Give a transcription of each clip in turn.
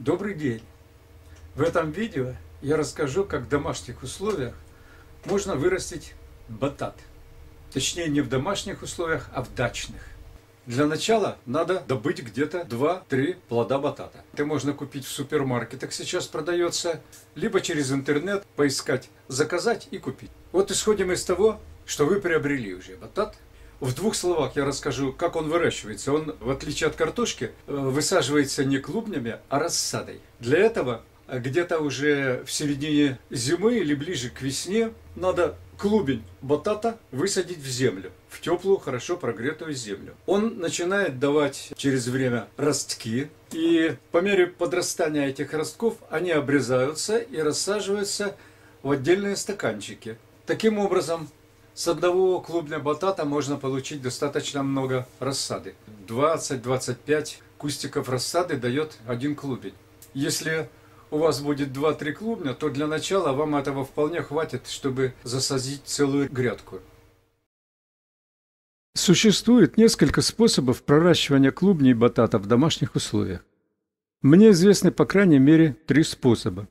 Добрый день! В этом видео я расскажу, как в домашних условиях можно вырастить батат. Точнее, не в домашних условиях, а в дачных. Для начала надо добыть где-то 2-3 плода батата. Это можно купить в супермаркетах, сейчас продается, либо через интернет поискать, заказать и купить. Вот исходим из того, что вы приобрели уже батат. В двух словах я расскажу, как он выращивается. Он, в отличие от картошки, высаживается не клубнями, а рассадой. Для этого где-то уже в середине зимы или ближе к весне надо клубень батата высадить в землю, в теплую, хорошо прогретую землю. Он начинает давать через время ростки, и по мере подрастания этих ростков они обрезаются и рассаживаются в отдельные стаканчики. Таким образом, с одного клубня батата можно получить достаточно много рассады. 20-25 кустиков рассады дает один клубень. Если у вас будет 2-3 клубня, то для начала вам этого вполне хватит, чтобы засадить целую грядку. Существует несколько способов проращивания клубней батата в домашних условиях. Мне известны по крайней мере 3 способа.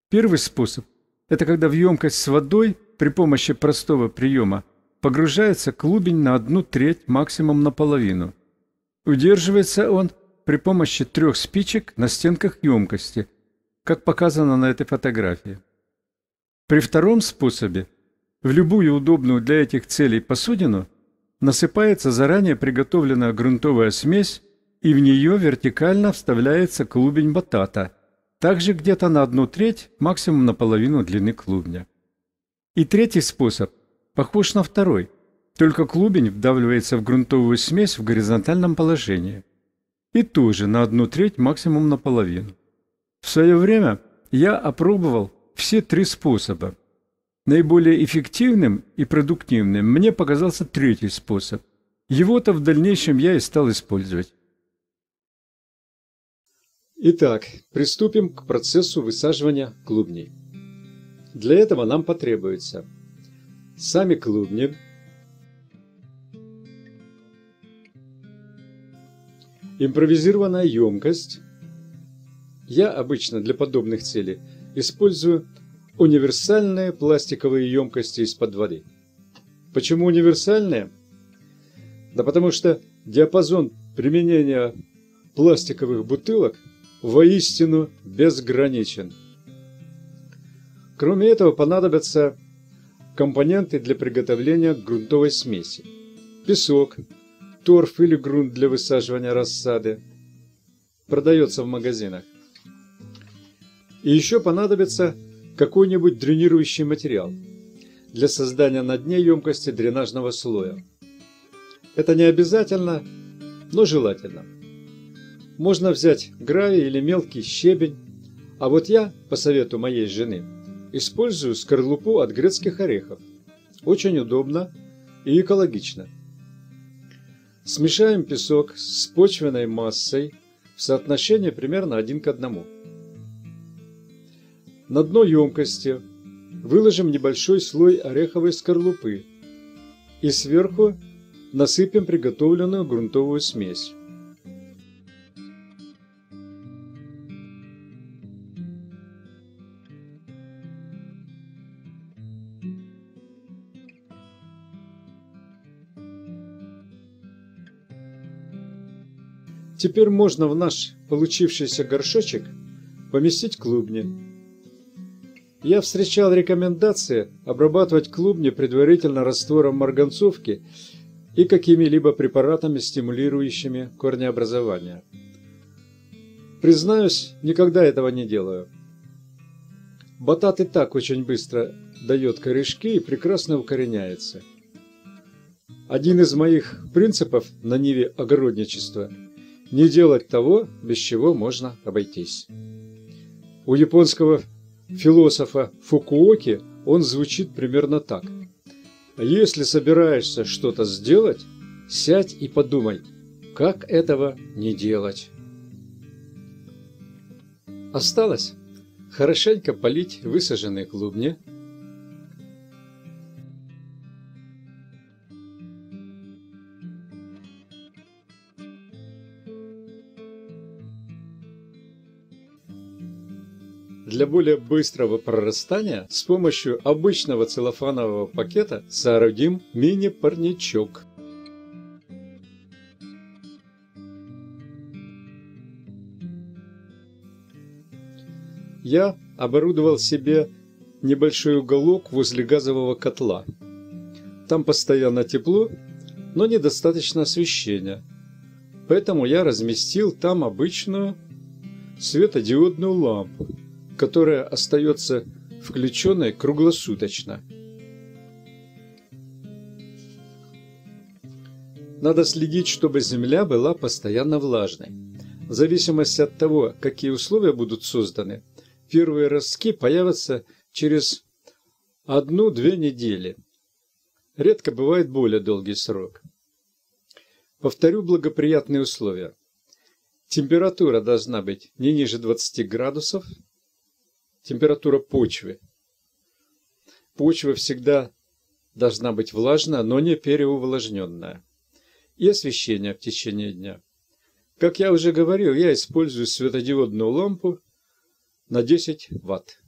Первый способ – это когда в емкость с водой при помощи простого приема погружается клубень на 1/3, максимум наполовину. Удерживается он при помощи 3 спичек на стенках емкости, как показано на этой фотографии. При втором способе в любую удобную для этих целей посудину насыпается заранее приготовленная грунтовая смесь, и в нее вертикально вставляется клубень батата, также где-то на 1/3, максимум наполовину длины клубня. И третий способ похож на второй, только клубень вдавливается в грунтовую смесь в горизонтальном положении. И тоже на 1/3, максимум наполовину. В свое время я опробовал все 3 способа. Наиболее эффективным и продуктивным мне показался третий способ. Его-то в дальнейшем я и стал использовать. Итак, приступим к процессу высаживания клубней. Для этого нам потребуется сами клубни, импровизированная емкость. Я обычно для подобных целей использую универсальные пластиковые емкости из-под воды. Почему универсальные? Да потому что диапазон применения пластиковых бутылок воистину безграничен. Кроме этого, понадобятся компоненты для приготовления грунтовой смеси. Песок, торф или грунт для высаживания рассады. Продается в магазинах. И еще понадобится какой-нибудь дренирующий материал для создания на дне емкости дренажного слоя. Это не обязательно, но желательно. Можно взять гравий или мелкий щебень, а вот я, по совету моей жены, использую скорлупу от грецких орехов. Очень удобно и экологично. Смешаем песок с почвенной массой в соотношении примерно 1 к 1. На дно емкости выложим небольшой слой ореховой скорлупы и сверху насыпем приготовленную грунтовую смесь. Теперь можно в наш получившийся горшочек поместить клубни. Я встречал рекомендации обрабатывать клубни предварительно раствором марганцовки и какими-либо препаратами, стимулирующими корнеобразование. Признаюсь, никогда этого не делаю. Батат и так очень быстро дает корешки и прекрасно укореняется. Один из моих принципов на ниве огородничества – не делать того, без чего можно обойтись. У японского философа Фукуоки он звучит примерно так. Если собираешься что-то сделать, сядь и подумай, как этого не делать. Осталось хорошенько полить высаженные клубни. Для более быстрого прорастания с помощью обычного целлофанового пакета соорудим мини-парничок. Я оборудовал себе небольшой уголок возле газового котла. Там постоянно тепло, но недостаточно освещения. Поэтому я разместил там обычную светодиодную лампу, которая остается включенной круглосуточно. Надо следить, чтобы земля была постоянно влажной. В зависимости от того, какие условия будут созданы, первые ростки появятся через 1-2 недели. Редко бывает более долгий срок. Повторю благоприятные условия. Температура должна быть не ниже 20 градусов. Температура почвы. Почва всегда должна быть влажная, но не переувлажненная. И освещение в течение дня. Как я уже говорил, я использую светодиодную лампу на 10 Вт.